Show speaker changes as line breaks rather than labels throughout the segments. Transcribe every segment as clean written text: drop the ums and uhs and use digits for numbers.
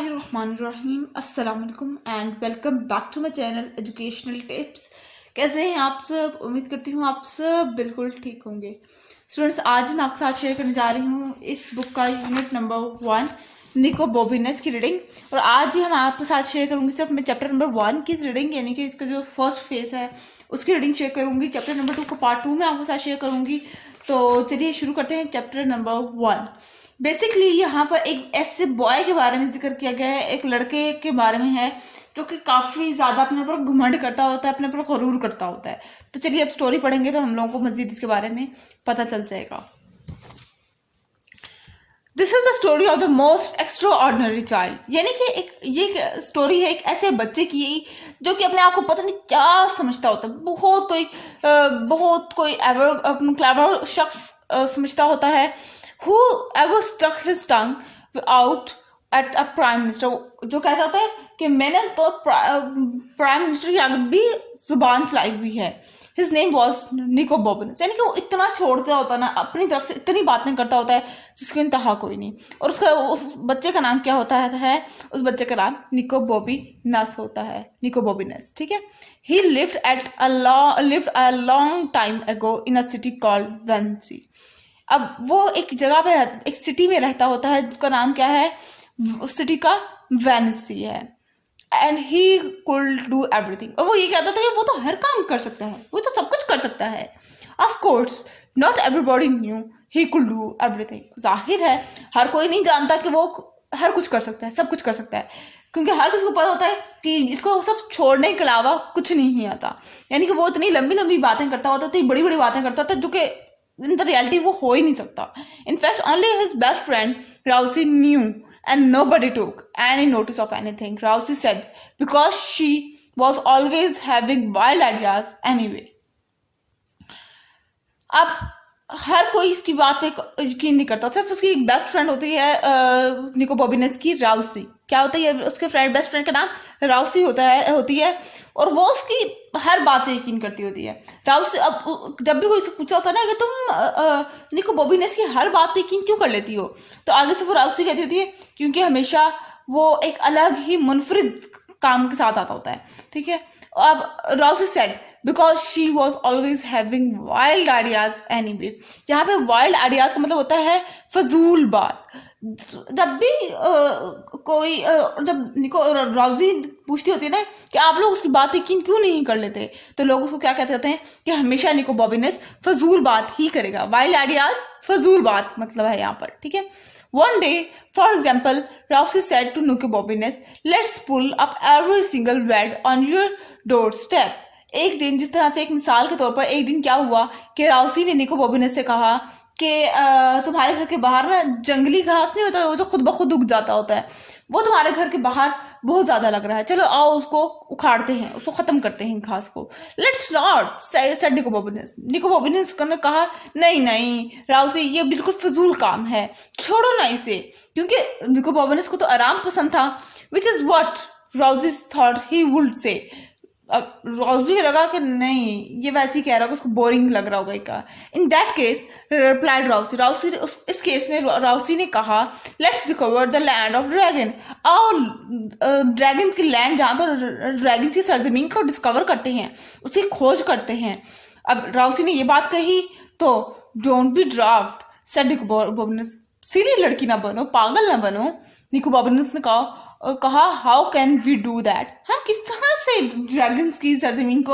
बिस्मिल्लाहिर्रहमानिर्रहीम अस्सलाम वालेकुम and welcome back to my channel educational tips. कैसे हैं आप सब? उम्मीद करती हूँ आप सब बिल्कुल ठीक होंगे। स्टूडेंट्स, आज मैं आपके साथ शेयर करने जा रही हूँ इस बुक का यूनिट नंबर 1 निको बॉबिनेस की रीडिंग। और आज ही हम आपके साथ शेयर करूँगी सिर्फ मैं चैप्टर नंबर 1 की रीडिंग, यानी कि इसका जो फर्स्ट फेज है उसकी रीडिंग शेयर करूँगी। चैप्टर नंबर 2 को पार्ट 2 में आपके साथ शेयर करूँगी। तो चलिए शुरू करते हैं चैप्टर नंबर 1। बेसिकली यहाँ पर एक ऐसे बॉय के बारे में जिक्र किया गया है, एक लड़के के बारे में है जो कि काफ़ी ज़्यादा अपने ऊपर घमंड करता होता है, अपने ऊपर गरूर करता होता है। तो चलिए अब स्टोरी पढ़ेंगे तो हम लोगों को मज़ीद इसके बारे में पता चल जाएगा। This is the story of the most extra ordinary child, यानी कि ये स्टोरी है एक ऐसे बच्चे की जो कि अपने आप को पता नहीं क्या समझता होता है। बहुत कोई एवर क्लेवर शख्स समझता होता है। Who ever stuck his tongue out at a prime minister, जो कहता होता है कि मैंने तो प्राइम मिनिस्टर के आगे भी जुबान चलाई हुई है। His name was निको बॉबिनेस, यानी कि वो इतना छोड़ता होता है ना, अपनी तरफ से इतनी बातें करता होता है जिसकी इंतहा कोई नहीं। और उस बच्चे का नाम क्या होता है? उस बच्चे का नाम निको बॉबिनेस होता है, निको बॉबिनेस, ठीक है। He lived a long time ago in a city called Venice। अब वो एक जगह पे एक सिटी में रहता होता है जिसका नाम क्या है? उस सिटी का वेनिसी है। And he could do everything, और वो ये कहता था कि वो तो हर काम कर सकता है, वो तो सब कुछ कर सकता है। Of course not everybody new he could do everything. जाहिर है हर कोई नहीं जानता कि वो हर कुछ कर सकता है, सब कुछ कर सकता है, क्योंकि हर किसी को पता होता है कि इसको सब छोड़ने के अलावा कुछ नहीं आता। यानी कि वो इतनी लंबी लंबी बातें करता होता है, इतनी बड़ी बड़ी बातें करता होता है जो कि in the reality वो हो ही नहीं सकता। In fact, only his best friend Rousey knew and nobody took any notice of anything Rousey said because she was always having wild ideas anyway। अब हर कोई इसकी बात पे यकीन नहीं करता। सिर्फ उसकी एक बेस्ट फ्रेंड होती है निको बॉबिनेस की, राउसी। क्या होता है उसके बेस्ट फ्रेंड का नाम राउसी होती है और वो उसकी हर बात पे यकीन करती होती है। राउसी अब जब भी कोई से पूछा होता है ना कि तुम निको बॉबिनेस की हर बात पे यकीन क्यों कर लेती हो, तो आगे से वो राउसी कहती होती है क्योंकि हमेशा वो एक अलग ही मुनफरिद काम के साथ आता होता है, ठीक है। अब Rosie said because she was always having wild ideas anyway. यहाँ पे वाइल्ड आइडियाज का मतलब होता है फजूल बात। जब भी जब निको राउजी पूछती होती है ना कि आप लोग उसकी बात यकीन क्यों नहीं कर लेते, तो लोग उसको क्या कहते होते हैं कि हमेशा निको बॉबिनेस फजूल बात ही करेगा। वाइल्ड आइडियाज फजूल बात मतलब है यहाँ पर, ठीक है। One day, for example, Rousey said to Nico Bobines, "Let's pull up every single bed on your doorstep." एक दिन, जिस तरह से एक मिसाल के तौर पर, एक दिन क्या हुआ कि राउसी ने निको बॉबिनेस से कहा कि तुम्हारे घर के बाहर ना जंगली घास नहीं होता वो जो खुद ब खुद उग जाता होता है, वो तुम्हारे घर के बाहर बहुत ज़्यादा लग रहा है, चलो आओ उसको उखाड़ते हैं, उसको ख़त्म करते हैं घास को। लेट्स नॉट सेड निको बॉबिनेस। निको बॉबिनेस ने कहा नहीं राउसी, ये बिल्कुल फजूल काम है, छोड़ो ना इसे, क्योंकि निको बॉबिनेस को तो आराम पसंद था। Which is what Rosie thought he would say. अब राउसी को लगा कि नहीं, ये वैसे ही कह रहा होगा, उसको बोरिंग लग रहा होगा इसका। इन दैट केस रिप्लाइड राउसी इस केस में राउसी ने कहा let's recover the land of dragon. आओ ड्रैगन की लैंड, जहाँ पर ड्रैगन की सरजमीन को डिस्कवर करते हैं, उसकी खोज करते हैं। अब राउसी ने ये बात कही तो डोंट बी ड्राफ्ट सेड निको बॉबिनेस। सीधी लड़की ना बनो, पागल ना बनो, निको बॉबिनेस ने कहा how can we do that, हम किस तरह से ड्रैगन्स की सरजमीन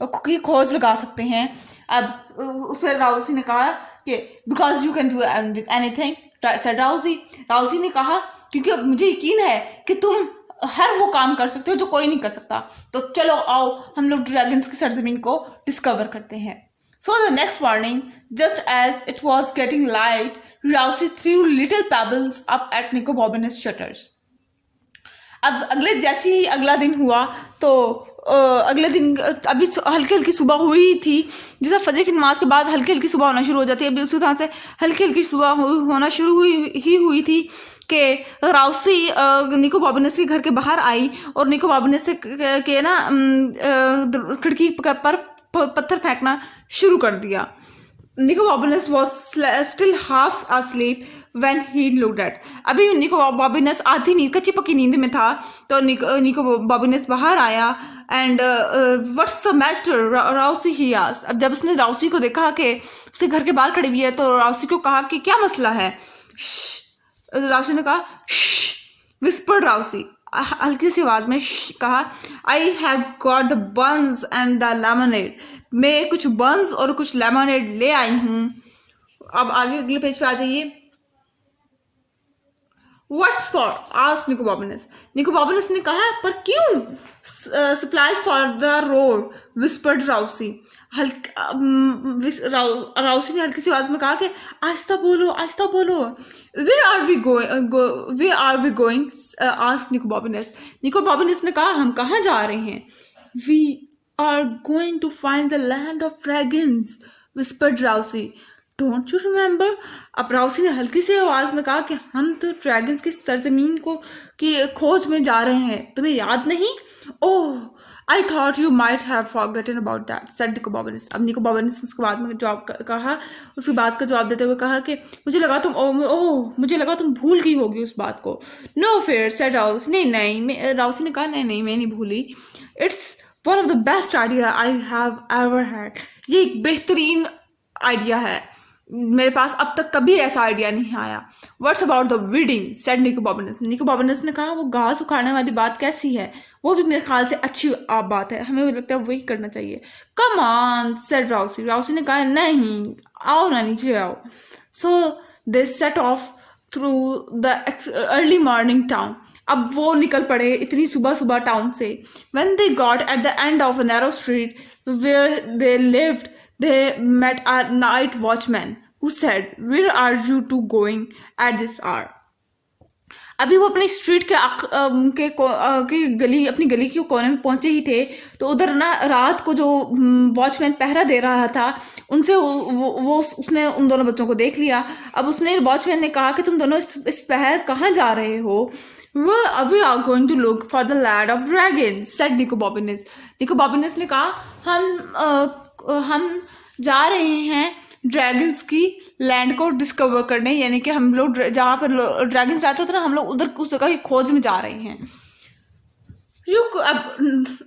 की खोज लगा सकते हैं। अब उस पर राउसी ने कहा कि because you can do with anything said Rosie. राउसी ने कहा क्योंकि मुझे यकीन है कि तुम हर वो काम कर सकते हो जो कोई नहीं कर सकता, तो चलो आओ हम लोग ड्रैगन्स की सरजमीन को डिस्कवर करते हैं। So the next morning, just as it was getting light, Rousey threw little pebbles up at Nico Bobines' shutters. अब जैसे ही अगला दिन हुआ तो अगले दिन अभी हल्की हल्की सुबह हुई थी, जैसे फजर की नमाज के बाद हल्की हल्की सुबह होना शुरू हो जाती है, अभी उसी तरह से हल्की हल्की सुबह होना शुरू हुई थी कि राउसी निको बॉबिनेस के घर के बाहर आई और निको बॉबिनेस से के ना खिड़की पर पत्थर फेंकना शुरू कर दिया। Nicobobinus was still half asleep when he looked at. अभी निको बॉबिनस आधी नींद, कच्ची पक्की नींद में था, तो निको बॉबिनस बाहर आया and what's the matter Rosie he asked. अब जब उसने राउसी को देखा कि उसके घर के बाहर खड़ी हुई है, तो राउसी को कहा कि क्या मसला है. राउसी ने कहा विस्पर्ड राउसी, हल्की सी आवाज में कहा, I have got the buns and the lemonade. मैं कुछ बंस और कुछ लेमनेड ले आई हूँ. अब आगे अगले पेज पे आ जाइए. What's for asked Nico Bobinas. निको बॉबिनस ने कहा पर क्यों. Supplies for the road whispered Rosie. राउसी ने हल्की सी आवाज में कहा कि आहिस्ता बोलो आहिस्ता बोलो. Where are we going asked Nico Bobinas. निको बॉबिनस ने कहा हम कहाँ जा रहे हैं. We are going to find the land of dragons whispered Rosie. Don't you remember. अब राउसी ने हल्की सी आवाज में कहा कि हम तो ड्रैगन्स की सरजमीन को की खोज में जा रहे हैं, तुम्हें याद नहीं. Oh I thought you might have forgotten about that said निको बॉबिनस. अब निको बॉबिनस ने उसके बाद में जवाब कहा, उसकी बात का जवाब देते हुए कहा कि मुझे लगा तुम भूल गई होगी उस बात को. No fair said Rosie. नहीं राउसी ने कहा नहीं मैं नहीं भूली. It's one of the best idea I have ever had. ये एक बेहतरीन आइडिया है, मेरे पास अब तक कभी ऐसा आइडिया नहीं आया. What's about the weeding said निको बॉबिनस. निको बॉबिनस ने कहा वो घास उखाड़ने वाली बात कैसी है, वो भी मेरे ख्याल से अच्छी बात है, हमें लगता है वही करना चाहिए. Come on said Rosie. राउसी ने कहा नहीं आओ ना नीचे आओ. So they set off through the early morning town. अब वो निकल पड़े इतनी सुबह सुबह टाउन से. When they got at the end of a narrow street where they lived, they met a night watchman who said, where are you two going at this hour. अभी वो अपनी स्ट्रीट के गली, अपनी गली के कोने में पहुंचे ही थे, तो उधर ना रात को जो वॉचमैन पहरा दे रहा था उनसे उसने उन दोनों बच्चों को देख लिया. अब उसने वॉचमैन ने कहा कि तुम दोनों इस पहर कहाँ जा रहे हो. We are going to look for the land of dragon said निको बॉबिनस. निको बॉबिनस ने कहा हम जा रहे हैं ड्रैगन्स की लैंड को डिस्कवर करने, यानी कि हम लोग जहाँ पर ड्रैगन्स रहते होते ना, हम लोग उधर उस जगह की खोज में जा रहे हैं. अब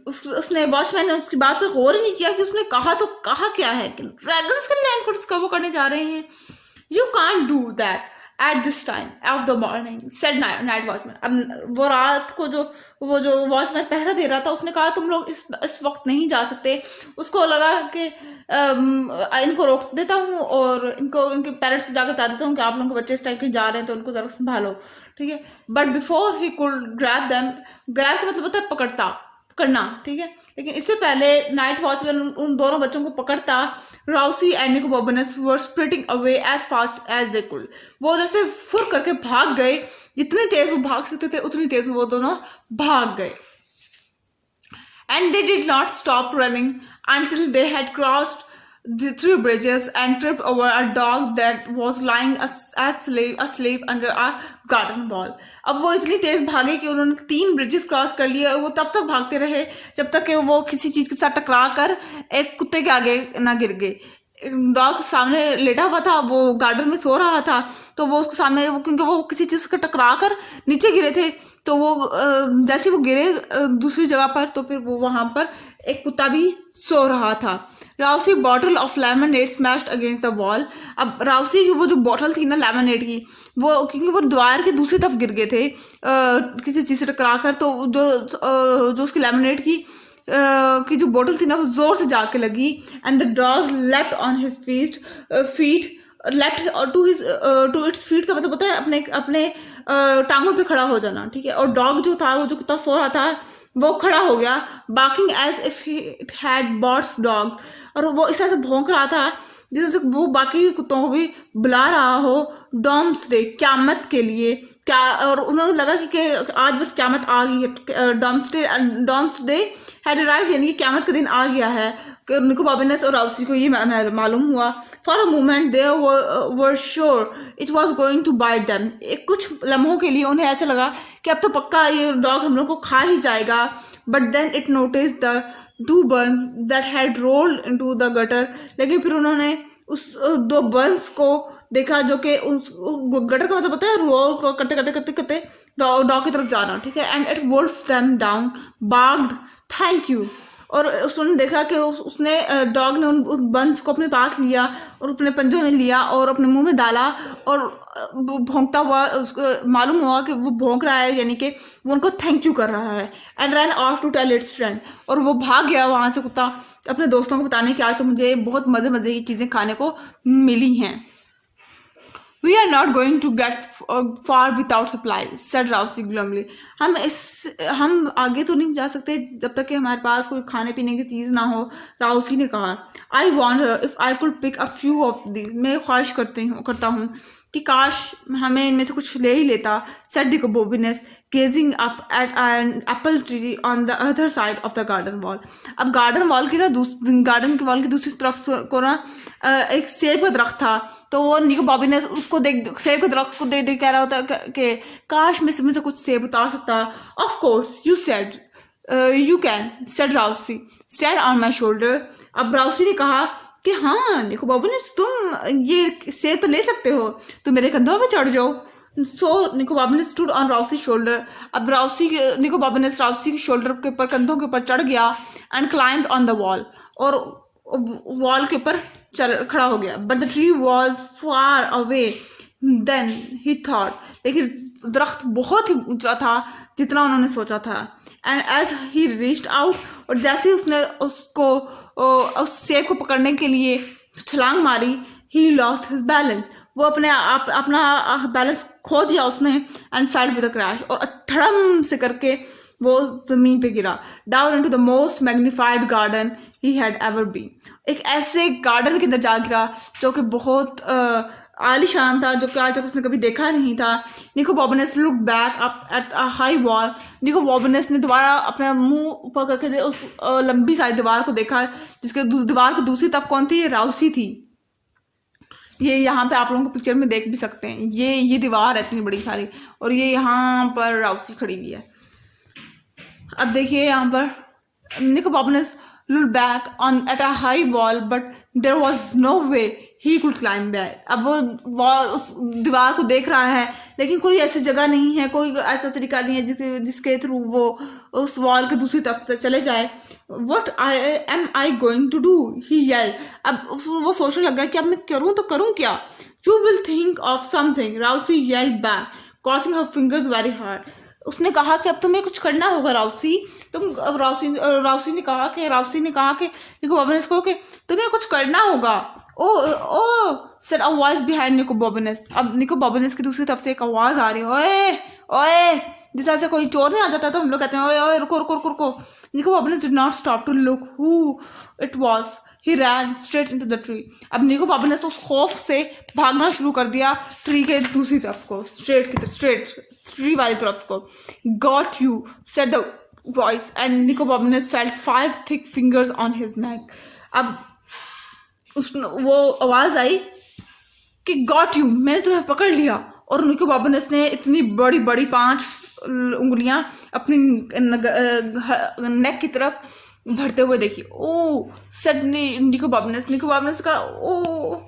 उसने वॉचमैन ने उसकी बात पर गौर ही नहीं किया कि उसने कहा तो कहा क्या है कि ड्रैगन्स की लैंड को डिस्कवर करने जा रहे हैं. You can't do that at this time of the morning said night watchman. अब वो रात को वो जो वॉचमैन पहरा दे रहा था उसने कहा तुम लोग इस वक्त नहीं जा सकते. उसको लगा कि इनको रोक देता हूँ और इनके पेरेंट्स को जाकर बता देता हूँ कि आप लोगों के बच्चे इस टाइप के जा रहे हैं तो उनको जरा संभालो, ठीक है. But before he could grab them, grab का मतलब होता है पकड़ना, ठीक है. लेकिन इससे पहले नाइट वॉचमैन उन दोनों बच्चों को पकड़ता, Rosie and Nicobobinus were sprinting away as fast as they could. वो उधर से फुर करके भाग गए, जितनी तेज वो भाग सकते थे उतनी तेज वो दोनों भाग गए. And they did not stop running until they had crossed the 3 bridges and tripped over a dog that was lying asleep under a garden wall. अब वो इतनी तेज भागे कि उन्होंने 3 ब्रिजेस क्रॉस कर लिए. वो तब तक भागते रहे जब तक कि वो किसी चीज के साथ टकरा कर एक कुत्ते के आगे ना गिर गए. डॉग सामने लेटा हुआ था, वो गार्डन में सो रहा था, तो वो उसके सामने क्योंकि वो किसी चीज से टकरा कर नीचे गिरे थे, तो वो जैसे वो गिरे दूसरी जगह पर, तो फिर वो वहां पर एक कुत्ता भी सो रहा था. Rosie bottle of lemonade smashed against the wall. अब राउसी की वो जो बॉटल थी ना लेमनेड की, वो क्योंकि वो द्वार की दूसरी तरफ गिर गए थे किसी चीज से टकरा कर, तो जो उसकी लेमनेड की जो बोतल थी ना वो जोर से जाके लगी. And the dog left on his feet left to its feet का मतलब होता है अपने टांगों पे खड़ा हो जाना, ठीक है. और डॉग जो था, वो जो कुत्ता सो रहा था, वो खड़ा हो गया, barking as if it had bots dog. और वो इस तरह से भौंक रहा था जैसे वो बाकी कुत्तों को भी बुला रहा हो डॉम्सडे, क्यामत के लिए. क्या और उन्होंने लगा कि आज बस क्यामत आ गई है. डॉम्सडे हैड अराइव्ड, यानी कि क्यामत का दिन आ गया है. निको बॉबिनस और राउसी को ये मालूम हुआ. For a moment they were sure it was going to bite them. कुछ लम्हों के लिए उन्हें ऐसा लगा कि अब तो पक्का ये डॉग हम लोग को खा ही जाएगा. But then it notice the 2 buns that had rolled into the gutter. लेकिन फिर उन्होंने उस 2 buns को देखा जो कि गटर का मतलब होता है रोल करते करते करते करते डॉग की तरफ जाना, ठीक है। And it wolf them down, begged thank you. और उसने देखा कि उसने डॉग ने उस बंस को अपने पास लिया और अपने पंजों में लिया और अपने मुंह में डाला और भौंकता हुआ उसको मालूम हुआ कि वो भौंक रहा है, यानी कि वो उनको थैंक यू कर रहा है। And ran off to tell its friend, और वो भाग गया वहाँ से कुत्ता अपने दोस्तों को बताने कि आज तो मुझे बहुत मज़े मज़े की चीज़ें खाने को मिली हैं। We are not going to get far without supplies, said Rousey glumly. हम आगे तो नहीं जा सकते जब तक कि हमारे पास कोई खाने पीने की चीज़ ना हो, राउसी ने कहा। I wonder if I could pick a few of these. मैं ख्वाहिश करता हूँ कि काश हमें इनमें से कुछ ले ही लेता, said Nicobobinus, gazing up at an apple tree on the other side of the garden wall. अब गार्डन वॉल की दूसरी तरफ को ना एक सेब का दरख्त था, तो वो निको बॉबी ने उसको सेब के दरख्त को देख कह रहा होता कि काश मैं इसमें से कुछ सेब उतार सकता। Of course you said you can, said Rosie, stand on my shoulder. अब राउसी ने कहा कि हाँ निको बॉबी ने तुम ये सेब तो ले सकते हो, तुम मेरे कंधों पे चढ़ जाओ। सो निको बॉबी ने स्टूड ऑन राउसी शोल्डर। अब निको बॉबी ने राउसी के शोल्डर के ऊपर, कंधों के ऊपर चढ़ गया and climbed on the wall, और वॉल के ऊपर खड़ा हो गया। But the tree was far away than he thought, लेकिन दरख्त बहुत ही ऊंचा था जितना उन्होंने सोचा था। And as he reached out, और जैसे उसने उसको उस सेब को पकड़ने के लिए छलांग मारी, ही लॉस्ट हिज बैलेंस, वो अपना बैलेंस खो दिया उसने। And fell with a crash, और धड़म से करके वो जमीन पे गिरा। Down into the most magnified garden he had ever been, एक ऐसे गार्डन के अंदर जा गिरा जो कि बहुत आलीशान था, जो कि आज तक उसने कभी देखा नहीं था। Nicobobinus look back up at a high wall, Nicobobinus ने दोबारा अपना मुंह ऊपर करके उस लंबी सारी दीवार को देखा, जिसके दीवार की दूसरी तरफ कौन थी? राउसी थी। ये यहाँ पे आप लोगों को पिक्चर में देख भी सकते हैं, ये दीवार है इतनी बड़ी सारी, और ये यहाँ पर राउसी खड़ी हुई है। अब देखिए यहाँ पर निको बॉबनेस looked back on at a high wall, but there was no way he could climb back. अब वो वॉल उस दीवार को देख रहा है, लेकिन कोई ऐसी जगह नहीं है, कोई ऐसा तरीका नहीं है जिसके थ्रू वो उस वॉल के दूसरी तरफ चले जाए। What am I going to do? He yelled. अब वो सोचने लगा कि अब मैं करूँ तो करूँ क्या? You will think of something, Rousey yelled back, crossing her fingers very hard. उसने कहा कि अब तुम्हें कुछ करना होगा राउसी। राउसी ने कहा कि निको बॉबिनेस को कि तुम्हें कुछ करना होगा। ओ सेड अ वॉइस बिहाइंड निको बॉबिनेस। अब निको बॉबिनेस की दूसरी तरफ से एक आवाज आ रही है, ओए ओए, जिस तरह से कोई चोर नहीं आ जाता तो हम लोग कहते हैं ओए ओए रुको रुको रुको। Nicobobinus did not stop to look who it was, he ran straight into the tree. अब निको बॉबिनेस उस खौफ से भागना शुरू कर दिया ट्री के दूसरी तरफ को, स्ट्रेट ट्री वाली तरफ को। Got you, said the voice, and Nicobobinus felt 5 thick fingers on his neck. अब वो आवाज आई कि गॉट यू, मैंने तुम्हें पकड़ लिया। और निको बॉबिनेस ने इतनी बड़ी बड़ी 5 उंगलियां अपनी नेक की तरफ भरते हुए देखी। ओ सेड निको बॉबिनेस का ओ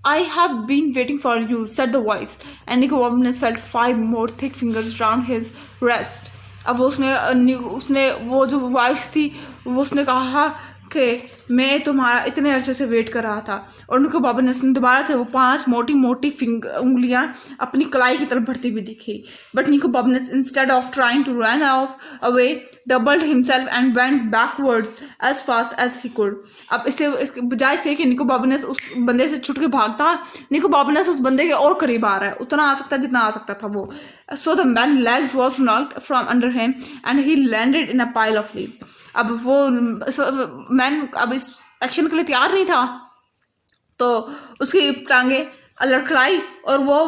I have been waiting for you, said the voice, and Nico Bobines felt 5 more thick fingers around his wrist. अब उसने वो जो वॉइस थी वो उसने कहा कि मैं तुम्हारा इतने अरसे से वेट कर रहा था। और निको बॉबिनेस ने दोबारा से वो 5 मोटी मोटी उंगलियां अपनी कलाई की तरफ बढ़ती हुई दिखी। But Nicobobinus instead of trying to run off away doubled himself and went backwards as fast as he could. अब इससे बजाय से कि निको बॉबिनेस उस बंदे से छुट के भागता, निको बॉबिनेस उस बंदे के और करीब आ रहा है, उतना आ सकता जितना आ सकता था वो। So the man legs was knocked from under him and he landed in a pile of leaves. अब वो मैन अब इस एक्शन के लिए तैयार नहीं था, तो उसकी टांगे लड़खड़ाई और वो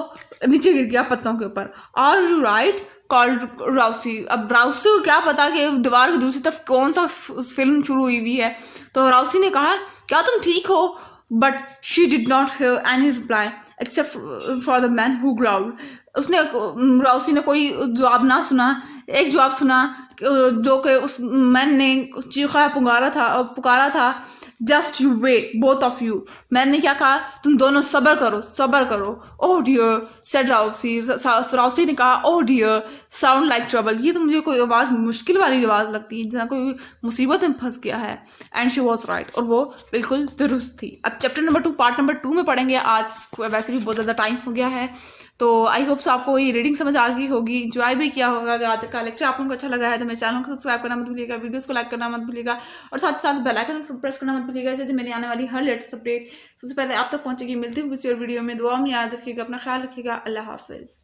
नीचे गिर गया पत्तों के ऊपर। Are you right, called Rosie. अब राउसी को क्या पता कि दीवार की दूसरी तरफ कौन सा फिल्म शुरू हुई है, तो राउसी ने कहा क्या तुम ठीक हो? But she did not hear any reply except for the man who growled. Rosie ने कोई जवाब ना सुना, एक जवाब सुना जो कि उस मैन ने चीखा पुकारा था just you wait both of you. मैंने क्या कहा, तुम दोनों सब्र करो, सब्र करो। ओह डियर सेड राउसी, राउसी ने कहा oh dear sound like trouble, ये तो मुझे कोई आवाज़ मुश्किल वाली आवाज़ लगती है, जैसा कोई मुसीबत में फंस गया है। एंड शी वॉज राइट, और वो बिल्कुल दुरुस्त थी। अब चैप्टर नंबर 2 पार्ट नंबर 2 में पढ़ेंगे। आज वैसे भी बहुत ज़्यादा टाइम हो गया है, तो आई होप सो आपको ये रीडिंग समझ आ गई होगी, इंजॉय भी किया होगा। अगर आज का लेक्चर आप लोगों को अच्छा लगा है तो मेरे चैनल को सब्सक्राइब करना मत भूलिएगा, वीडियोस को लाइक करना मत भूलिएगा, और साथ ही साथ बेल आइकन प्रेस करना मत भूलिएगा, जैसे मेरी आने वाली हर लेटेस्ट अपडेट सबसे पहले आप तक पहुंचेगी। मिलती हुई किसी और वीडियो में, दुआ में याद रखिएगा, अपना ख्याल रखिएगा। अल्लाह हाफिज़।